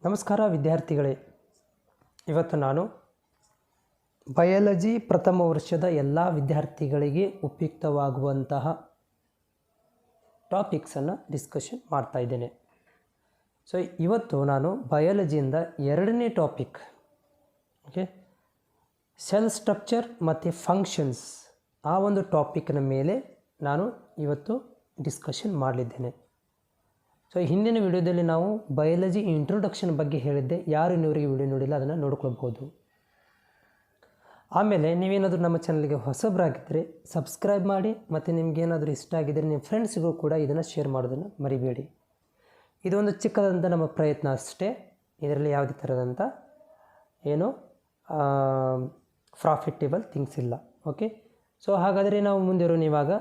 ನಮಸ್ಕಾರ ವಿದ್ಯಾರ್ಥಿಗಳೇ, ಇವತ್ತು ನಾನು ಬಯಾಲಜಿ ಪ್ರಥಮ ವರ್ಷದ ಎಲ್ಲ ವಿದ್ಯಾರ್ಥಿಗಳಿಗೆ ಉಪಯುಕ್ತವಾಗುವಂತಹ ಟಾಪಿಕ್ಸನ್ನು ಡಿಸ್ಕಷನ್ ಮಾಡ್ತಾ ಇದ್ದೇನೆ. ಸೊ ಇವತ್ತು ನಾನು ಬಯಾಲಜಿಯಿಂದ ಎರಡನೇ ಟಾಪಿಕ್ ಸೆಲ್ ಸ್ಟ್ರಕ್ಚರ್ ಮತ್ತು ಫಂಕ್ಷನ್ಸ್ ಆ ಒಂದು ಟಾಪಿಕ್ನ ಮೇಲೆ ನಾನು ಇವತ್ತು ಡಿಸ್ಕಷನ್ ಮಾಡಲಿದ್ದೇನೆ. ಸೊ ಹಿಂದಿನ ವಿಡಿಯೋದಲ್ಲಿ ನಾವು ಬಯಾಲಜಿ ಇಂಟ್ರೊಡಕ್ಷನ್ ಬಗ್ಗೆ ಹೇಳಿದ್ದೆ. ಯಾರು ಇನ್ನೂರಿಗೆ ವಿಡಿಯೋ ನೋಡಿಲ್ಲ ಅದನ್ನು ನೋಡ್ಕೊಳ್ಬೋದು. ಆಮೇಲೆ ನೀವೇನಾದರೂ ನಮ್ಮ ಚಾನಲ್ಗೆ ಹೊಸಬರಾಗಿದ್ದರೆ ಸಬ್ಸ್ಕ್ರೈಬ್ ಮಾಡಿ, ಮತ್ತು ನಿಮಗೇನಾದರೂ ಇಷ್ಟ ಆಗಿದ್ದರೆ ನಿಮ್ಮ ಫ್ರೆಂಡ್ಸ್ಗೂ ಕೂಡ ಇದನ್ನು ಶೇರ್ ಮಾಡೋದನ್ನು ಮರಿಬೇಡಿ. ಇದೊಂದು ಚಿಕ್ಕದಂಥ ನಮ್ಮ ಪ್ರಯತ್ನ ಅಷ್ಟೇ. ಇದರಲ್ಲಿ ಯಾವುದೇ ಥರದಂಥ ಏನು ಪ್ರಾಫಿಟೇಬಲ್ ಥಿಂಗ್ಸ್ ಇಲ್ಲ. ಓಕೆ, ಸೊ ಹಾಗಾದರೆ ನಾವು ಮುಂದಿರೋಣ. ಇವಾಗ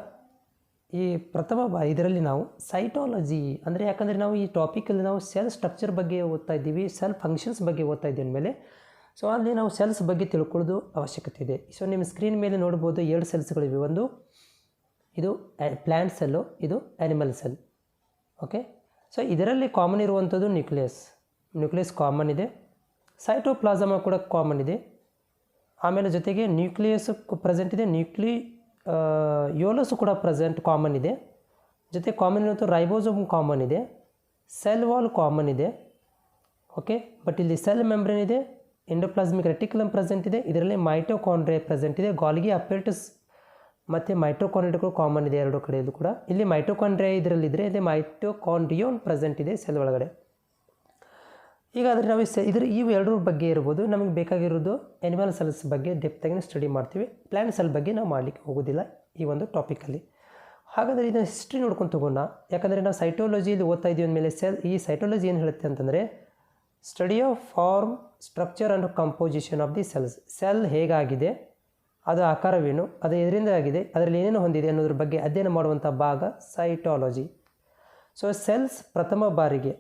ಈ ಪ್ರಥಮ ಇದರಲ್ಲಿ ನಾವು ಸೈಟಾಲಜಿ ಅಂದರೆ, ಯಾಕಂದರೆ ನಾವು ಈ ಟಾಪಿಕಲ್ಲಿ ನಾವು ಸೆಲ್ ಸ್ಟ್ರಕ್ಚರ್ ಬಗ್ಗೆ ಓದ್ತಾ ಇದ್ದೀವಿ, ಸೆಲ್ ಫಂಕ್ಷನ್ಸ್ ಬಗ್ಗೆ ಓದ್ತಾ ಇದ್ದೀವಿ ಅಂದಮೇಲೆ ಸೊ ಅಲ್ಲಿ ನಾವು ಸೆಲ್ಸ್ ಬಗ್ಗೆ ತಿಳ್ಕೊಳ್ಳೋದು ಅವಶ್ಯಕತೆ ಇದೆ. ಸೊ ನಿಮ್ಮ ಸ್ಕ್ರೀನ್ ಮೇಲೆ ನೋಡ್ಬೋದು, 2 ಸೆಲ್ಸ್ಗಳಿವೆ. ಒಂದು ಇದು ಪ್ಲ್ಯಾಂಟ್ ಸೆಲ್ಲು, ಇದು ಆ್ಯನಿಮಲ್ ಸೆಲ್. ಓಕೆ, ಸೊ ಇದರಲ್ಲಿ ಕಾಮನ್ ಇರುವಂಥದ್ದು ನ್ಯೂಕ್ಲಿಯಸ್ ಕಾಮನ್ ಇದೆ. ಸೈಟೋಪ್ಲಾಸಮ ಕೂಡ ಕಾಮನ್ ಇದೆ. ಆಮೇಲೆ ಜೊತೆಗೆ ನ್ಯೂಕ್ಲಿಯಸ್ ಪ್ರೆಸೆಂಟ್ ಇದೆ, ಯೋಲಸ್ ಕೂಡ ಕಾಮನ್ ಇದೆ. ಜೊತೆ ಕಾಮನ್ ಇರುವಂಥ ರೈಬೋಸೋಮ್ ಕಾಮನ್ ಇದೆ, ಸೆಲ್ ವಾಲ್ ಕಾಮನ್ ಇದೆ. ಓಕೆ, ಬಟ್ ಇಲ್ಲಿ ಸೆಲ್ ಮೆಂಬ್ರೇನ್ ಇದೆ, ಎಂಡೋಪ್ಲಾಸ್ಮಿಕ್ ರೆಟಿಕ್ಯುಲಮ್ ಪ್ರೆಸೆಂಟ್ ಇದೆ. ಇದರಲ್ಲಿ ಮೈಟೋಕಾಂಡ್ರಿಯಾ ಪ್ರೆಸೆಂಟ್ ಇದೆ. ಗಾಲ್ಗಿ ಅಪೇರಟಸ್ ಮತ್ತು ಮೈಟೋಕಾಂಡ್ರಿಯಾಗಳು ಕಾಮನ್ ಇದೆ ಎರಡು ಕಡೆಯಲ್ಲೂ ಕೂಡ. ಇಲ್ಲಿ ಮೈಟೋಕಾಂಡ್ರಿಯಾ ಇದರಲ್ಲಿದ್ದರೆ ಇಲ್ಲಿ ಮೈಟೋಕಾಂಡ್ರಿಯೋನ್ ಪ್ರೆಸೆಂಟ್ ಇದೆ ಸೆಲ್ ಒಳಗಡೆ. ಹೀಗಾದರೆ ನಾವು ಇವು ಎರಡರ ಬಗ್ಗೆ ಇರ್ಬೋದು. ನಮಗೆ ಬೇಕಾಗಿರೋದು ಆ್ಯನಿಮಲ್ ಸೆಲ್ಸ್ ಬಗ್ಗೆ ಡೆಪ್ತಾಗಿ ಸ್ಟಡಿ ಮಾಡ್ತೀವಿ. ಪ್ಲ್ಯಾಂಟ್ ಸೆಲ್ ಬಗ್ಗೆ ನಾವು ಮಾಡಲಿಕ್ಕೆ ಹೋಗೋದಿಲ್ಲ ಈ ಒಂದು ಟಾಪಿಕಲ್ಲಿ. ಹಾಗಾದರೆ ಇದನ್ನು ಹಿಸ್ಟ್ರಿ ನೋಡ್ಕೊಂಡು ತಗೋಣ. ಯಾಕಂದರೆ ನಾವು ಸೈಟೋಲಜಿಯಲ್ಲಿ ಓದ್ತಾ ಇದ್ದೀವಿ ಅಂದಮೇಲೆ ಈ ಸೈಟೋಲಜಿ ಏನು ಹೇಳುತ್ತೆ ಅಂತಂದರೆ, study of form, structure and composition of the cells. Cell ಹೇಗಾಗಿದೆ, ಅದು ಆಕಾರವೇನು, ಅದು ಎದರಿಂದ ಆಗಿದೆ, ಅದರಲ್ಲಿ ಏನೇನು ಹೊಂದಿದೆ ಅನ್ನೋದ್ರ ಬಗ್ಗೆ ಅಧ್ಯಯನ ಮಾಡುವಂಥ ಭಾಗ ಸೈಟಾಲಜಿ. ಸೊ ಸೆಲ್ಸ್ ಪ್ರಥಮ ಬಾರಿಗೆ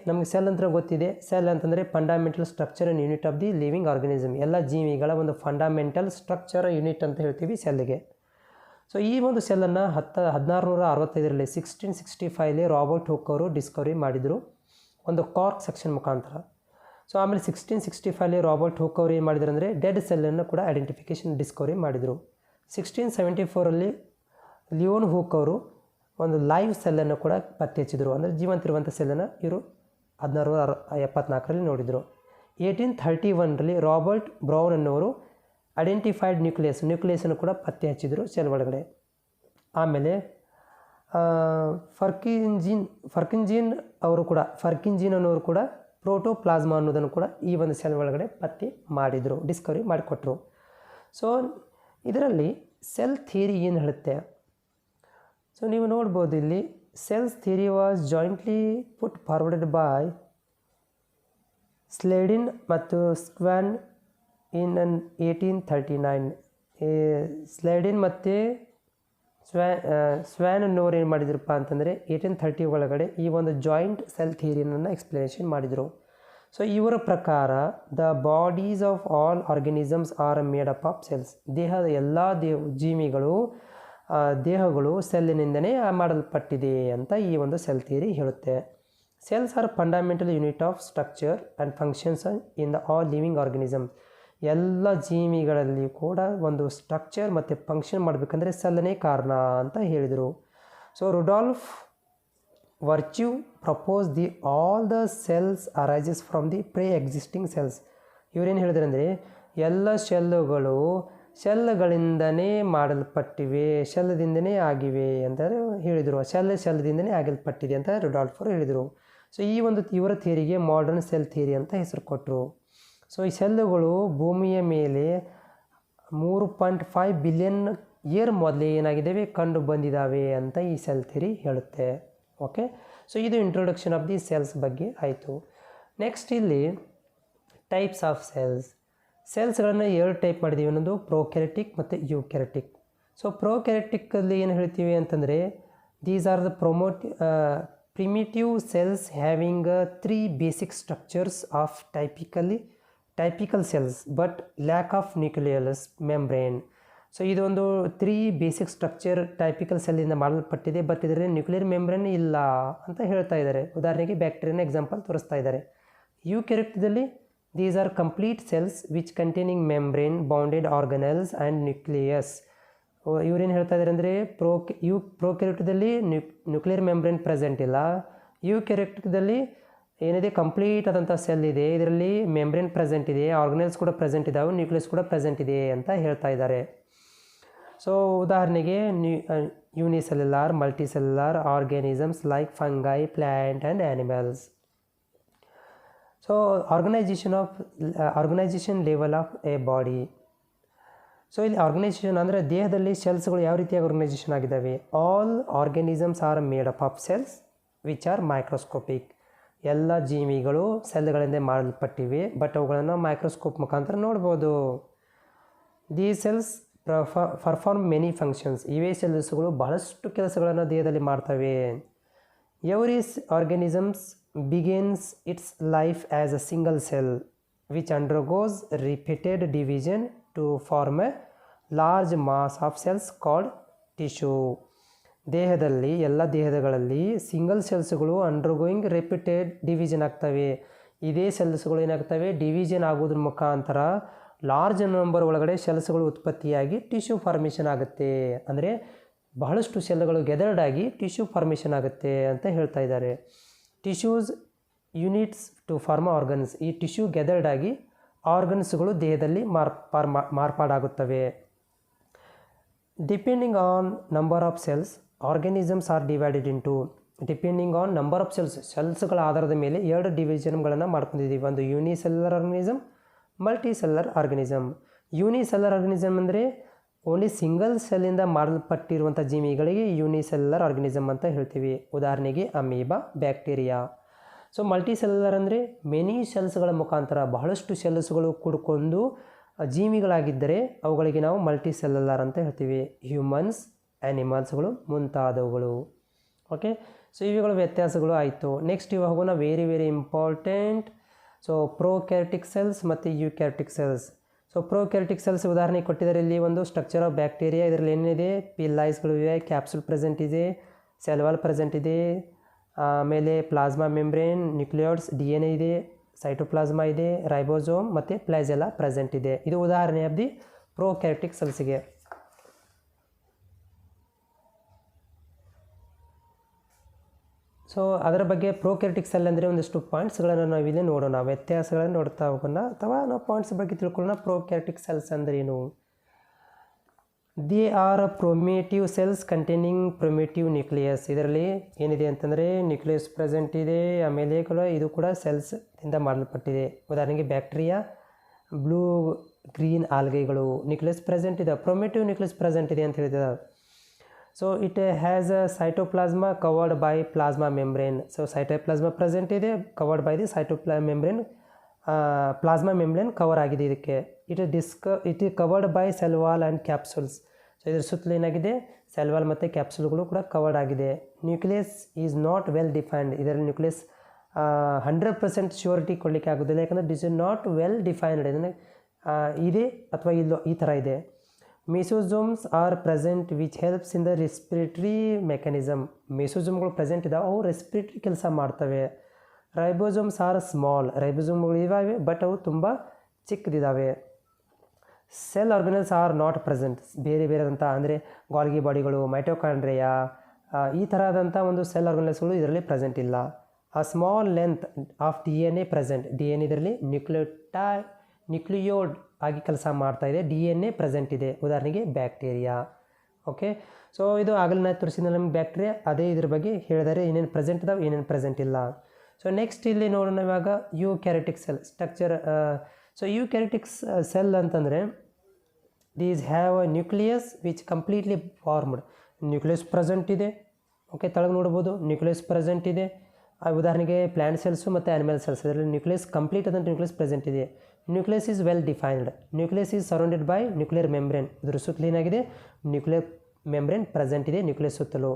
ನಮಗೆ ಸೆಲ್ ಅಂತ ಗೊತ್ತಿದೆ. ಸೆಲ್ ಅಂತಂದರೆ fundamental structure and unit of the living organism. ಎಲ್ಲ ಜೀವಿಗಳ ಒಂದು ಫಂಡಮೆಂಟಲ್ ಸ್ಟ್ರಕ್ಚರ್ ಯೂನಿಟ್ ಅಂತ ಹೇಳ್ತೀವಿ ಸೆಲ್ಗೆ. ಸೊ ಈ ಒಂದು ಸೆಲ್ಲನ್ನು 1665ರಲ್ಲಿ 1665 ರಾಬರ್ಟ್ ಹುಕ್ ಅವರು ಡಿಸ್ಕವರಿ ಮಾಡಿದರು, ಒಂದು ಕಾರ್ಕ್ ಸೆಕ್ಷನ್ ಮುಖಾಂತರ. ಸೊ ಆಮೇಲೆ 1665 ರಾಬರ್ಟ್ ಹುಕ್ ಅವರು ಏನು ಮಾಡಿದ್ರು ಅಂದರೆ ಡೆಡ್ ಸೆಲ್ಲನ್ನು ಕೂಡ ಐಡೆಂಟಿಫಿಕೇಷನ್ ಡಿಸ್ಕವರಿ ಮಾಡಿದರು. 1674ರಲ್ಲಿ ಲಿಯೋನ್ ಹುಕ್ ಅವರು ಒಂದು ಲೈವ್ ಸೆಲ್ಲನ್ನು ಕೂಡ ಪತ್ತೆ ಹಚ್ಚಿದರು. ಅಂದರೆ ಜೀವಂತಿರುವಂಥ ಸೆಲ್ಲನ್ನು ಇವರು 1674ರಲ್ಲಿ ನೋಡಿದರು. 1831ರಲ್ಲಿ ರಾಬರ್ಟ್ ಬ್ರೌನ್ ಅನ್ನೋರು ಐಡೆಂಟಿಫೈಡ್ ನ್ಯೂಕ್ಲಿಯಸನ್ನು ಕೂಡ ಪತ್ತೆ ಹಚ್ಚಿದರು ಸೆಲ್ ಒಳಗಡೆ. ಆಮೇಲೆ ಫರ್ಕಿಂಜಿನ್ ಅನ್ನೋರು ಕೂಡ ಪ್ರೋಟೋಪ್ಲಾಸ್ಮಾ ಅನ್ನೋದನ್ನು ಕೂಡ ಈ ಒಂದು ಸೆಲ್ ಒಳಗಡೆ ಪತ್ತೆ ಮಾಡಿದರು, ಡಿಸ್ಕವರಿ ಮಾಡಿಕೊಟ್ರು. ಸೊ ಇದರಲ್ಲಿ ಸೆಲ್ ಥಿಯರಿ ಏನು ಹೇಳುತ್ತೆ? ಸೊ ನೀವು ನೋಡ್ಬೋದು ಇಲ್ಲಿ cells theory was jointly put forwarded by Schleiden ಮತ್ತು ಸ್ಕ್ವಾನ್ ಇನ್ 1839. ಸ್ಲೇಡಿನ್ ಮತ್ತು ಸ್ವ್ಯಾನ್ ಅನ್ನೋರು ಏನು ಮಾಡಿದ್ರಪ್ಪ ಅಂತಂದರೆ 1830 ಒಳಗಡೆ ಈ ಒಂದು ಜಾಯಿಂಟ್ ಸೆಲ್ ಥಿಯರಿಯನ್ನು ಎಕ್ಸ್ಪ್ಲನೇಷನ್ ಮಾಡಿದರು. ಸೊ ಇವರ ಪ್ರಕಾರ the bodies of all organisms R made up of cells. ದೇಹದ ಎಲ್ಲ ದೇಹಗಳು ಸೆಲ್ಲಿನಿಂದನೇ ಮಾಡಲ್ಪಟ್ಟಿದೆ ಅಂತ ಈ ಒಂದು ಸೆಲ್ ಥಿಯರಿ ಹೇಳುತ್ತೆ. Cells R fundamental unit of structure and functions in the all living organisms. ಎಲ್ಲ ಜೀವಿಗಳಲ್ಲಿ ಕೂಡ ಒಂದು ಸ್ಟ್ರಕ್ಚರ್ ಮತ್ತು ಫಂಕ್ಷನ್ ಮಾಡಬೇಕಂದ್ರೆ ಸೆಲ್ಲನೇ ಕಾರಣ ಅಂತ ಹೇಳಿದರು. So Rudolf Virchow propose the all the cells arises from the pre existing cells. ಇವರೇನು ಹೇಳಿದ್ರು ಅಂದರೆ ಎಲ್ಲ ಸೆಲ್ಗಳಿಂದನೇ ಮಾಡಲ್ಪಟ್ಟಿವೆ, ಸೆಲ್ದಿಂದನೇ ಆಗಿವೆ ಅಂತ ಹೇಳಿದರು. ಸೆಲ್ದಿಂದನೇ ಆಗಲ್ಪಟ್ಟಿದೆ ಅಂತ ರುಡಾಲ್ಫ್ ಅವರು ಹೇಳಿದರು. ಸೊ ಈ ಒಂದು ಇವರ ಥಿಯರಿಗೆ ಮಾಡರ್ನ್ ಸೆಲ್ ಥಿಯರಿ ಅಂತ ಹೆಸರು ಕೊಟ್ಟರು. ಸೊ ಈ ಸೆಲ್ಲುಗಳು ಭೂಮಿಯ ಮೇಲೆ 3.5 ಬಿಲಿಯನ್ ಇಯರ್ ಮೊದಲೇ ಏನಾಗಿದ್ದಾವೆ, ಕಂಡು ಬಂದಿದ್ದಾವೆ ಅಂತ ಈ ಸೆಲ್ ಥಿಯರಿ ಹೇಳುತ್ತೆ. ಓಕೆ, ಸೊ ಇದು ಇಂಟ್ರೊಡಕ್ಷನ್ ಆಫ್ ದಿ ಸೆಲ್ಸ್ ಬಗ್ಗೆ ಆಯಿತು. ನೆಕ್ಸ್ಟ್ ಇಲ್ಲಿ ಟೈಪ್ಸ್ ಆಫ್ ಸೆಲ್ಸ್ಗಳನ್ನು 2 ಟೈಪ್ ಮಾಡಿದ್ದೀವಿ. ಒಂದೊಂದು ಪ್ರೋಕ್ಯಾರಿಟಿಕ್ ಮತ್ತು ಯೂಕ್ಯಾರಿಟಿಕ್. ಸೊ ಪ್ರೋಕ್ಯಾರಿಟಿಕ್ಕಲ್ಲಿ ಏನು ಹೇಳ್ತೀವಿ ಅಂತಂದರೆ these are the primitive cells having 3 basic structures of typical cells but lack of nucleus membrane. So ಇದೊಂದು 3 ಬೇಸಿಕ್ ಸ್ಟ್ರಕ್ಚರ್ ಟೈಪಿಕಲ್ ಸೆಲ್ಲಿಂದ ಮಾಡಲ್ಪಟ್ಟಿದೆ, ಬಟ್ ಇದರಲ್ಲಿ ನ್ಯೂಕ್ಲಿಯರ್ ಮೆಂಬ್ರೇನ್ ಇಲ್ಲ ಅಂತ ಹೇಳ್ತಾ ಇದ್ದಾರೆ. ಉದಾಹರಣೆಗೆ ಬ್ಯಾಕ್ಟೀರಿಯಾನ ಎಕ್ಸಾಂಪಲ್ ತೋರಿಸ್ತಾ ಇದ್ದಾರೆ. ಯೂಕ್ಯಾರಿಯೋಟ್ದಲ್ಲಿ these are complete cells which containing membrane bounded organelles and nucleus. ಇವರೇನು ಹೇಳ್ತಾ ಇದ್ದಾರೆ ಅಂದರೆ ಪ್ರೋಕ್ಯಾರಿಯೋಟ್ದಲ್ಲಿ ನ್ಯೂಕ್ಲಿಯರ್ ಮೆಂಬ್ರೇನ್ ಪ್ರೆಸೆಂಟ್ ಇಲ್ಲ, ಯೂಕ್ಯಾರಿಯೋಟ್ದಲ್ಲಿ ಏನಿದೆ ಕಂಪ್ಲೀಟ್ ಆದಂಥ ಸೆಲ್ ಇದೆ, ಇದರಲ್ಲಿ ಮೆಂಬ್ರೇನ್ ಪ್ರೆಸೆಂಟ್ ಇದೆ, ಆರ್ಗನಲ್ಸ್ ಕೂಡ ಪ್ರೆಸೆಂಟ್ ಇದ್ದಾವೆ, ನ್ಯೂಕ್ಲಿಯಸ್ ಕೂಡ ಪ್ರೆಸೆಂಟ್ ಇದೆ ಅಂತ ಹೇಳ್ತಾ ಇದ್ದಾರೆ. ಸೊ ಉದಾಹರಣೆಗೆ unicellular multicellular organisms like fungi, plant and animals. So organization level of a body. So ಇಲ್ಲಿ ಆರ್ಗನೈಜೇಷನ್ ಅಂದರೆ ದೇಹದಲ್ಲಿ ಸೆಲ್ಸ್ಗಳು ಯಾವ ರೀತಿಯಾಗಿ ಆರ್ಗನೈಜೇಷನ್ ಆಗಿದ್ದಾವೆ. All organisms are made up of cells which are microscopic. ಎಲ್ಲ ಜೀವಿಗಳು ಸೆಲ್ಗಳಿಂದ ಮಾಡಲ್ಪಟ್ಟಿವೆ, ಬಟ್ ಅವುಗಳನ್ನು ಮೈಕ್ರೋಸ್ಕೋಪ್ ಮುಖಾಂತರ ನೋಡ್ಬೋದು. The cells perform many functions. ಇವೇ ಸೆಲ್ಸ್ಗಳು ಬಹಳಷ್ಟು ಕೆಲಸಗಳನ್ನು ದೇಹದಲ್ಲಿ ಮಾಡ್ತವೆ. Every organisms begins its life as a single cell which undergoes repeated division to form a large mass of cells called tissue. ದೇಹದಲ್ಲಿ ಎಲ್ಲ ದೇಹಗಳಲ್ಲಿ ಸಿಂಗಲ್ ಸೆಲ್ಸ್ಗಳು ಅಂಡರ್ಗೋಯಿಂಗ್ ರಿಪೀಟೆಡ್ ಡಿವಿಷನ್ ಆಗ್ತವೆ. ಇದೇ ಸೆಲ್ಸ್ಗಳು ಏನಾಗ್ತವೆ, ಡಿವಿಷನ್ ಆಗೋದ್ರ ಮುಖಾಂತರ ಲಾರ್ಜ್ ನಂಬರ್ ಒಳಗಡೆ ಸೆಲ್ಸ್ಗಳು ಉತ್ಪತ್ತಿಯಾಗಿ ಟಿಶ್ಯೂ ಫಾರ್ಮೇಷನ್ ಆಗುತ್ತೆ. ಅಂದರೆ ಬಹಳಷ್ಟು ಸೆಲ್ಗಳು ಗೆದರ್ಡ್ ಆಗಿ ಟಿಶ್ಯೂ ಫಾರ್ಮೇಷನ್ ಆಗುತ್ತೆ ಅಂತ ಹೇಳ್ತಾ ಇದ್ದಾರೆ. Tissues units to form organs. ಈ ಟಿಶ್ಯೂ ಗೆದರ್ಡ್ ಆಗಿ ಆರ್ಗನ್ಸ್ಗಳು ದೇಹದಲ್ಲಿ ಮಾರ್ಪಾಡಾಗುತ್ತವೆ. Depending on number of cells organisms are divided into. Depending on number of ಸೆಲ್ಸ್ಗಳ ಆಧಾರದ ಮೇಲೆ ಎರಡು ಡಿವಿಷನ್ಗಳನ್ನು ಮಾಡ್ಕೊಂಡಿದ್ದೀವಿ. ಒಂದು unicellular organism, multicellular organism. Unicellular organism ಅಂದರೆ ಓನ್ಲಿ ಸಿಂಗಲ್ ಸೆಲ್ಲಿಂದ ಮಾಡಲ್ಪಟ್ಟಿರುವಂಥ ಜೀವಿಗಳಿಗೆ ಯೂನಿಸೆಲ್ಯುಲರ್ ಆರ್ಗನಿಸಮ್ ಅಂತ ಹೇಳ್ತೀವಿ. ಉದಾಹರಣೆಗೆ ಅಮೀಬಾ, ಬ್ಯಾಕ್ಟೀರಿಯಾ. ಸೊ ಮಲ್ಟಿಸೆಲ್ಯುಲರ್ ಅಂದರೆ ಮೆನಿ ಸೆಲ್ಸ್ಗಳ ಮುಖಾಂತರ ಬಹಳಷ್ಟು ಸೆಲ್ಸ್ಗಳು ಕೂಡ್ಕೊಂಡು ಜೀವಿಗಳಾಗಿದ್ದರೆ ಅವುಗಳಿಗೆ ನಾವು ಮಲ್ಟಿಸೆಲ್ಯುಲರ್ ಅಂತ ಹೇಳ್ತೀವಿ. ಹ್ಯೂಮನ್ಸ್, ಆ್ಯನಿಮಲ್ಸ್ಗಳು ಮುಂತಾದವುಗಳು. ಓಕೆ, ಸೊ ಇವುಗಳ ವ್ಯತ್ಯಾಸಗಳು ಆಯಿತು. ನೆಕ್ಸ್ಟ್ ಇವಾಗ ಹೋಗೋಣ very very important. So prokaryotic cells ಮತ್ತು ಯೂಕ್ಯಾರಿಯೋಟಿಕ್ ಸೆಲ್ಸ್. ಸೊ ಪ್ರೋಕ್ಯಾರಿಯೋಟಿಕ್ ಸೆಲ್ಸ್ ಉದಾಹರಣೆ ಕೊಟ್ಟಿದ್ದಾರೆ. ಇಲ್ಲಿ ಒಂದು ಸ್ಟ್ರಕ್ಚರ್ ಆಫ್ ಬ್ಯಾಕ್ಟೀರಿಯಾ, ಇದರಲ್ಲಿ ಏನಿದೆ, ಪಿಲ್ಲೈಸ್ಗಳು ಇವೆ, ಕ್ಯಾಪ್ಸುಲ್ ಪ್ರೆಸೆಂಟ್ ಇದೆ, ಸೆಲ್ ವಾಲ್ ಪ್ರೆಸೆಂಟ್ ಇದೆ, ಆಮೇಲೆ ಪ್ಲಾಸ್ಮಾ ಮೆಂಬ್ರೇನ್, ನ್ಯೂಕ್ಲಿಯಾಯ್ಡ್ಸ್, DNA ಇದೆ, ಸೈಟೋಪ್ಲಾಸ್ಮಾ ಇದೆ, ರೈಬೋಸೋಮ್ ಮತ್ತು ಪ್ಲಾಜೆಲ್ಲಾ ಪ್ರೆಸೆಂಟ್ ಇದೆ. ಇದು ಉದಾಹರಣೆ ಆಫ್ ದಿ ಪ್ರೋಕ್ಯಾರಿಯೋಟಿಕ್ ಸೆಲ್ಸ್ಗೆ. ಸೊ ಅದರ ಬಗ್ಗೆ ಪ್ರೋಕ್ಯಾರಿಯೋಟಿಕ್ ಸೆಲ್ ಅಂದರೆ ಒಂದಿಷ್ಟು ಪಾಯಿಂಟ್ಸ್ಗಳನ್ನು ನಾವು ಇಲ್ಲಿ ನೋಡೋಣ, ವ್ಯತ್ಯಾಸಗಳನ್ನು ನೋಡ್ತಾ ಹೋಗೋಣ, ಅಥವಾ ನಾವು ಪಾಯಿಂಟ್ಸ್ ಬಗ್ಗೆ ತಿಳ್ಕೊಳ್ಳೋಣ. ಪ್ರೋಕ್ಯಾರಿಯೋಟಿಕ್ ಸೆಲ್ಸ್ ಅಂದರೆ ಏನು? They are primitive cells containing primitive nucleus. ಇದರಲ್ಲಿ ಏನಿದೆ ಅಂತಂದರೆ ನ್ಯೂಕ್ಲಿಯಸ್ ಪ್ರೆಸೆಂಟ್ ಇದೆ, ಆಮೇಲೆ ಕೂಡ ಇದು ಕೂಡ ಸೆಲ್ಸ್ದಿಂದ ಮಾಡಲ್ಪಟ್ಟಿದೆ. ಉದಾಹರಣೆಗೆ ಬ್ಯಾಕ್ಟೀರಿಯಾ, ಬ್ಲೂ ಗ್ರೀನ್ ಆಲ್ಗೆಗಳು ನ್ಯೂಕ್ಲಿಯಸ್ ಪ್ರೆಸೆಂಟ್ ಇದೆ, ಪ್ರೊಮೇಟಿವ್ ನ್ಯೂಕ್ಲಿಯಸ್ ಪ್ರೆಸೆಂಟ್ ಇದೆ ಅಂತ ಹೇಳಿದ್ದಾರೆ. So it has a cytoplasm covered by plasma membrane. So cytoplasm present ಇದೆ, covered by the membrane, plasma membrane cover ಆಗಿದೆ ಇದಕ್ಕೆ. It is covered by cell wall and capsules. So ಇದರ ಸುತ್ತಲೂ ಏನಾಗಿದೆ, cell wall ಮತ್ತು ಕ್ಯಾಪ್ಸುಲ್ಗಳು ಕೂಡ ಕವರ್ಡ್ ಆಗಿದೆ. Nucleus is not well defined. ಇದರಲ್ಲಿ ನ್ಯೂಕ್ಲಿಯಸ್ 100% ಶ್ಯೂರಿಟಿ ಕೊಡಲಿಕ್ಕೆ ಆಗೋದಿಲ್ಲ, ಯಾಕಂದರೆ this is not well defined. ಇದನ್ನು ಇದೆ ಅಥವಾ ಇಲ್ಲೋ ಈ ಥರ ಇದೆ. Mesosomes are present which helps in the respiratory mechanism. ಮೆಸೋಸೋಮ್ಗಳು ಪ್ರೆಸೆಂಟ್ ಇದ್ದಾವೆ, ಅವು ರೆಸ್ಪಿರೇಟರಿ ಕೆಲಸ ಮಾಡ್ತವೆ. Ribosomes R small. ರೈಬೋಸೋಮ್ಗಳು ಇದ್ದಾವೆ, ಬಟ್ ಅವು ತುಂಬ ಚಿಕ್ಕದಿದ್ದಾವೆ. Cell organelles are not present. ಬೇರೆ ಬೇರೆದಂಥ ಅಂದರೆ ಗಾಲ್ಗಿ ಬಾಡಿಗಳು, ಮೈಟೋಕಾಂಡ್ರಿಯಾ, ಈ ಥರದಂಥ ಒಂದು ಸೆಲ್ ಆರ್ಗನಲ್ಸ್ಗಳು ಇದರಲ್ಲಿ ಪ್ರೆಸೆಂಟ್ ಇಲ್ಲ. ಆ small length of DNA present. DNA ಇದರಲ್ಲಿ ನ್ಯೂಕ್ಲಿಯೋಡ್ ಆಗಿ ಕೆಲಸ ಮಾಡ್ತಾ ಇದೆ, DNA ಪ್ರೆಸೆಂಟ್ ಇದೆ. ಉದಾಹರಣೆಗೆ ಬ್ಯಾಕ್ಟೀರಿಯಾ. ಓಕೆ, ಸೊ ಇದು ಆಗಲೇ ನಾನು ತೋರಿಸಿದ ನಮಗೆ ಬ್ಯಾಕ್ಟೀರಿಯಾ, ಅದೇ ಇದ್ರ ಬಗ್ಗೆ ಹೇಳಿದರೆ ಏನೇನು ಪ್ರೆಸೆಂಟ್ ಇದಾವೆ, ಏನೇನು ಪ್ರೆಸೆಂಟ್ ಇಲ್ಲ. ಸೊ ನೆಕ್ಸ್ಟ್ ಇಲ್ಲಿ ನೋಡೋಣ ಇವಾಗ eukaryotic cell structure. So eukaryotic cell ಅಂತಂದರೆ these have a nucleus which completely formed. Nucleus present ಇದೆ. ಓಕೆ, ತೆಳಗೆ ನೋಡ್ಬೋದು ನ್ಯೂಕ್ಲಿಯಸ್ ಪ್ರೆಸೆಂಟ್ ಇದೆ. ಉದಾಹರಣೆಗೆ ಪ್ಲಾಂಟ್ ಸೆಲ್ಸು ಮತ್ತು ಆ್ಯನಿಮಲ್ ಸೆಲ್ಸ್, ಇದರಲ್ಲಿ ನ್ಯೂಕ್ಲಿಯಸ್ ಕಂಪ್ಲೀಟ್ ಆದಂಥ ನ್ಯೂಕ್ಲಿಯಸ್ ಪ್ರೆಸೆಂಟ್ ಇದೆ. Nucleus is well defined. Nucleus is surrounded by nuclear membrane. ಇದರ ಸುತ್ತಲೂ ಏನಾಗಿದೆ, ನ್ಯೂಕ್ಲಿಯರ್ ಮೆಂಬ್ರೇನ್ ಪ್ರೆಸೆಂಟ್ ಇದೆ ನ್ಯೂಕ್ಲಿಯಸ್ ಸುತ್ತಲೂ.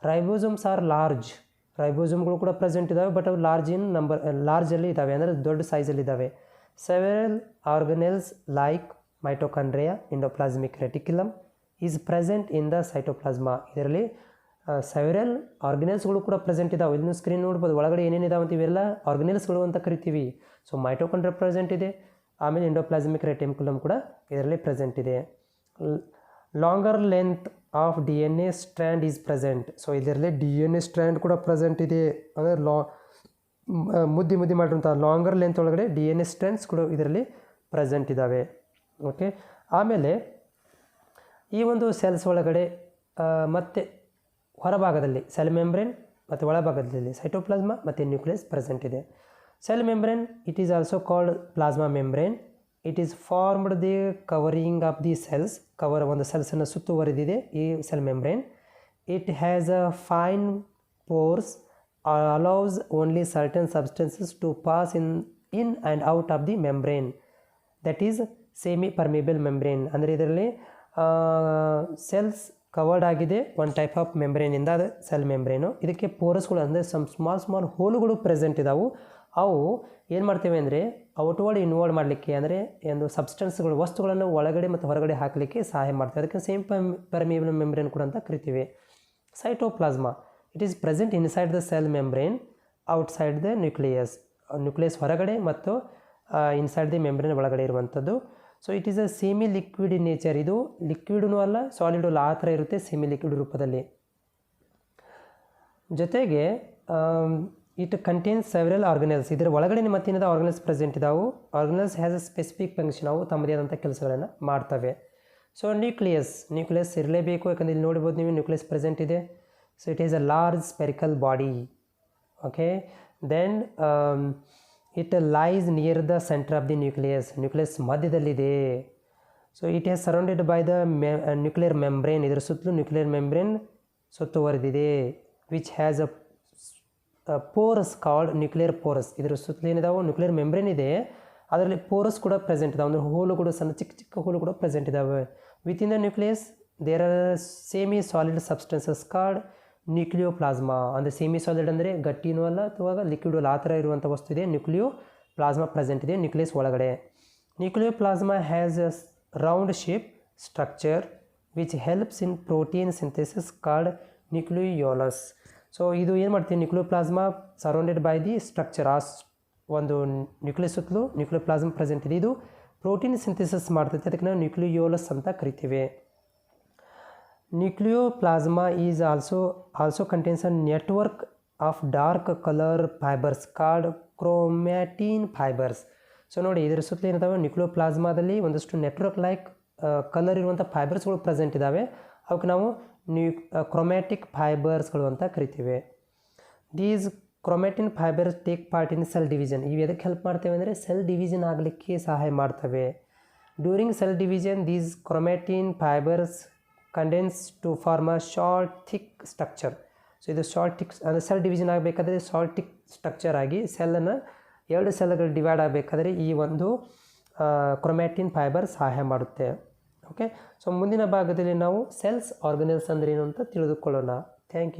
Ribosomes are large. ರೈಬೋಸೋಮ್ಗಳು ಕೂಡ ಪ್ರೆಸೆಂಟ್ ಇದ್ದಾವೆ, ಬಟ್ ಅವು ಲಾರ್ಜಲ್ಲಿ ಇದ್ದಾವೆ, ಅಂದರೆ ದೊಡ್ಡ ಸೈಜಲ್ಲಿ ಇದ್ದಾವೆ. Several organelles like mitochondria, endoplasmic reticulum is present in the cytoplasm. ಇದರಲ್ಲಿ ಸೆವೆರಲ್ ಆರ್ಗನೆಲ್ಸ್ಗಳು ಕೂಡ ಪ್ರೆಸೆಂಟ್ ಇದಾವೆ. ಇದನ್ನು ಸ್ಕ್ರೀನ್ ನೋಡ್ಬೋದು, ಒಳಗಡೆ ಏನೇನಿದಾವೆ ಅಂತ ಇವೆಲ್ಲ ಆರ್ಗನೆಲ್ಸ್ಗಳು ಅಂತ ಕರಿತೀವಿ. ಸೊ ಮೈಟೋಕಾಂಡ್ರಿಯಾ ಪ್ರೆಸೆಂಟ್ ಇದೆ, ಆಮೇಲೆ ಎಂಡೋಪ್ಲಾಸ್ಮಿಕ್ ರೆಟಿಕ್ಯುಲಮ್ ಕೂಡ ಇದರಲ್ಲಿ ಪ್ರೆಸೆಂಟ್ ಇದೆ. Longer length of D N A strand is present. So ಇದರಲ್ಲಿ ಡಿ ಎನ್ ಎ ಸ್ಟ್ರ್ಯಾಂಡ್ ಕೂಡ ಪ್ರೆಸೆಂಟ್ ಇದೆ. ಅಂದರೆ ಮುದ್ದಿ ಮಾಡಿರುವಂಥ ಲಾಂಗರ್ ಲೆಂತ್ ಒಳಗಡೆ ಡಿ ಎನ್ ಎ ಸ್ಟ್ರ್ಯಾಂಡ್ಸ್ ಕೂಡ ಇದರಲ್ಲಿ ಪ್ರೆಸೆಂಟ್ ಇದ್ದಾವೆ. ಓಕೆ, ಆಮೇಲೆ ಈ ಒಂದು ಸೆಲ್ಸ್ ಒಳಗಡೆ ಮತ್ತು ಹೊರಭಾಗದಲ್ಲಿ ಸೆಲ್ ಮೆಂಬ್ರೇನ್ ಮತ್ತು ಒಳಭಾಗದಲ್ಲಿ ಸೈಟೋಪ್ಲಾಸ್ಮಾ ಮತ್ತು ನ್ಯೂಕ್ಲಿಯಸ್ ಪ್ರೆಸೆಂಟ್ ಇದೆ. Cell membrane it is also called plasma membrane. It is formed the covering of the cells. ಒಂದು ಸೆಲ್ಸನ್ನು ಸುತ್ತುವರಿದಿದೆ ಈ cell membrane. It has a fine pores, allows only certain substances to pass in and out of the membrane. That is semi permeable membrane. ಅಂದರೆ ಇದರಲ್ಲಿ cells covered ಆಗಿದೆ one type of ಮೆಂಬ್ರೇನಿಂದ, ಅದು cell membrane. ಇದಕ್ಕೆ ಪೋರಸ್ಗಳು ಅಂದರೆ small ಹೋಲುಗಳು present ಇದ್ದಾವೆ. ಅವು ಏನು ಮಾಡ್ತೇವೆ ಅಂದರೆ ಔಟ್ವರ್ಡ್ ಇನ್ವರ್ಡ್ ಮಾಡಲಿಕ್ಕೆ, ಅಂದರೆ ಒಂದು ಸಬ್ಸ್ಟೆನ್ಸ್ಗಳು ವಸ್ತುಗಳನ್ನು ಒಳಗಡೆ ಮತ್ತು ಹೊರಗಡೆ ಹಾಕಲಿಕ್ಕೆ ಸಹಾಯ ಮಾಡ್ತವೆ. ಅದಕ್ಕೆ ಸೇಮ್ ಪರ್ಮಿಬಲ್ ಮೆಂಬ್ರೇನ್ ಕೂಡ ಅಂತ ಕರಿತೀವಿ. Cytoplasm it is present inside the cell membrane, outside the nucleus ಹೊರಗಡೆ ಮತ್ತು ಇನ್ಸೈಡ್ ದಿ ಮೆಂಬ್ರೇನ್ ಒಳಗಡೆ ಇರುವಂಥದ್ದು. So it is a semi liquid in nature. ಇದು ಲಿಕ್ವಿಡೂ ಅಲ್ಲ, ಸಾಲಿಡ್ ಅಲ್ಲ, ಆ ಥರ ಇರುತ್ತೆ ಸೆಮಿ ಲಿಕ್ವಿಡ್ ರೂಪದಲ್ಲಿ. ಜೊತೆಗೆ ಇಟ್ ಕಂಟೇನ್ಸ್ ಸೆವೆರಲ್ ಆರ್ಗನೆಲ್ಸ್. ಇದರ ಒಳಗಡೆ ಮತ್ತೇನಿದೆ ಆರ್ಗನೆಲ್ಸ್ ಪ್ರೆಸೆಂಟ್ ಇದಾವೆ. ಆರ್ಗನೆಲ್ಸ್ ಹ್ಯಾಸ್ ಅ ಸ್ಪೆಸಿಫಿಕ್ ಫಂಕ್ಷನ್. ಅವು ತಮ್ಮದೇ ಆದಂಥ ಕೆಲಸಗಳನ್ನು ಮಾಡ್ತವೆ. ಸೊ ನ್ಯೂಕ್ಲಿಯಸ್ ಇರಲೇಬೇಕು, ಯಾಕಂದರೆ ಇಲ್ಲಿ ನೋಡ್ಬೋದು ನೀವು ನ್ಯೂಕ್ಲಿಯಸ್ ಪ್ರೆಸೆಂಟ್ ಇದೆ. So it is a large spherical body. Okay, then it lies near the centre of the nucleus ಮಧ್ಯದಲ್ಲಿದೆ. So it has surrounded by the nuclear membrane. ಇದರ ಸುತ್ತಲೂ ನ್ಯೂಕ್ಲಿಯರ್ ಮೆಂಬ್ರೇನ್ ಸುತ್ತುವರೆದಿದೆ. Which has a pores called nuclear pores. ಇದರ ಸುತ್ತಲೂ ಏನಿದಾವೆ nuclear membrane ಇದೆ, ಅದರಲ್ಲಿ ಪೋರಸ್ ಕೂಡ present ಇದಾವೆ. ಅಂದರೆ ಹೋಲು ಕೂಡ ಚಿಕ್ಕ ಹೋಲು ಕೂಡ ಪ್ರೆಸೆಂಟ್ ಇದ್ದಾವೆ. Within the nucleus there are semi solid substances called nucleoplasm. ಅಂದರೆ ಸೆಮಿ ಸಾಲಿಡ್ ಅಂದರೆ ಗಟ್ಟಿನೂ ಅಲ್ಲ ಅಥವಾ ಲಿಕ್ವಿಡ್ ಅಲ್ಲ, ಆ ಥರ ಇರುವಂಥ ವಸ್ತು ಇದೆ. ನ್ಯೂಕ್ಲಿಯೋಪ್ಲಾಸ್ಮಾ ಪ್ರೆಸೆಂಟ್ ಇದೆ ನ್ಯೂಕ್ಲಿಯಸ್ ಒಳಗಡೆ. Nucleoplasm has a round shape structure which helps in protein synthesis called nucleolus. So ಇದು ಏನು ಮಾಡ್ತೀವಿ, nucleoplasm surrounded by the structure. ಆ ಒಂದು ನ್ಯೂಕ್ಲಿಯಸ್ ಸುತ್ತಲೂ ನ್ಯೂಕ್ಲಿಯೋಪ್ಲಾಸ್ಮಾ ಪ್ರೆಸೆಂಟ್ ಇದೆ. ಇದು ಪ್ರೋಟೀನ್ ಸಿಂಥೆಸಿಸ್ ಮಾಡ್ತೈತೆ, ಅದಕ್ಕೆ ನಾವು ನ್ಯೂಕ್ಲಿಯೋಲಸ್ ಅಂತ ಕರಿತೀವಿ. Nucleoplasma is also contains a network of dark color fibers called chromatin fibers. So ನೋಡಿ, ಇದರ ಸುತ್ತಲೂ ಏನಿದಾವೆ ನ್ಯೂಕ್ಲಿಯೋಪ್ಲಾಸ್ಮಾದಲ್ಲಿ ಒಂದಷ್ಟು ನೆಟ್ವರ್ಕ್ ಲೈಕ್ ಕಲರ್ ಇರುವಂಥ ಫೈಬರ್ಸ್ಗಳು ಪ್ರೆಸೆಂಟ್ ಇದ್ದಾವೆ. ಅವಕ್ಕೆ ನಾವು ಕ್ರೊಮ್ಯಾಟಿಕ್ ಫೈಬರ್ಸ್ಗಳು ಅಂತ ಕರಿತೀವಿ. These chromatin fibres take part in cell division. ಇವು ಎದಕ್ಕೆ ಹೆಲ್ಪ್ ಮಾಡ್ತೇವೆ ಅಂದರೆ ಸೆಲ್ ಡಿವಿಷನ್ ಆಗಲಿಕ್ಕೆ ಸಹಾಯ ಮಾಡ್ತವೆ. During cell division these chromatin fibres condense to form a short thick structure. So ಇದು ಶಾರ್ಟ್ ಥಿಕ್ ಅಂದರೆ ಸೆಲ್ ಡಿವಿಷನ್ ಆಗಬೇಕಾದ್ರೆ ಶಾರ್ಟ್ ಥಿಕ್ ಸ್ಟ್ರಕ್ಚರ್ ಆಗಿ ಸೆಲ್ಲನ್ನು 2 ಸೆಲ್ಗಳು ಡಿವೈಡ್ ಆಗಬೇಕಾದ್ರೆ ಈ ಒಂದು ಕ್ರೊಮ್ಯಾಟಿನ್ ಫೈಬರ್ ಸಹಾಯ ಮಾಡುತ್ತೆ. ಓಕೆ, ಸೊ ಮುಂದಿನ ಭಾಗದಲ್ಲಿ ನಾವು ಸೆಲ್ಸ್ ಆರ್ಗನೆಲ್ಸ್ ಅಂದರೆ ಏನು ಅಂತ ತಿಳಿದುಕೊಳ್ಳೋಣ. Thank you.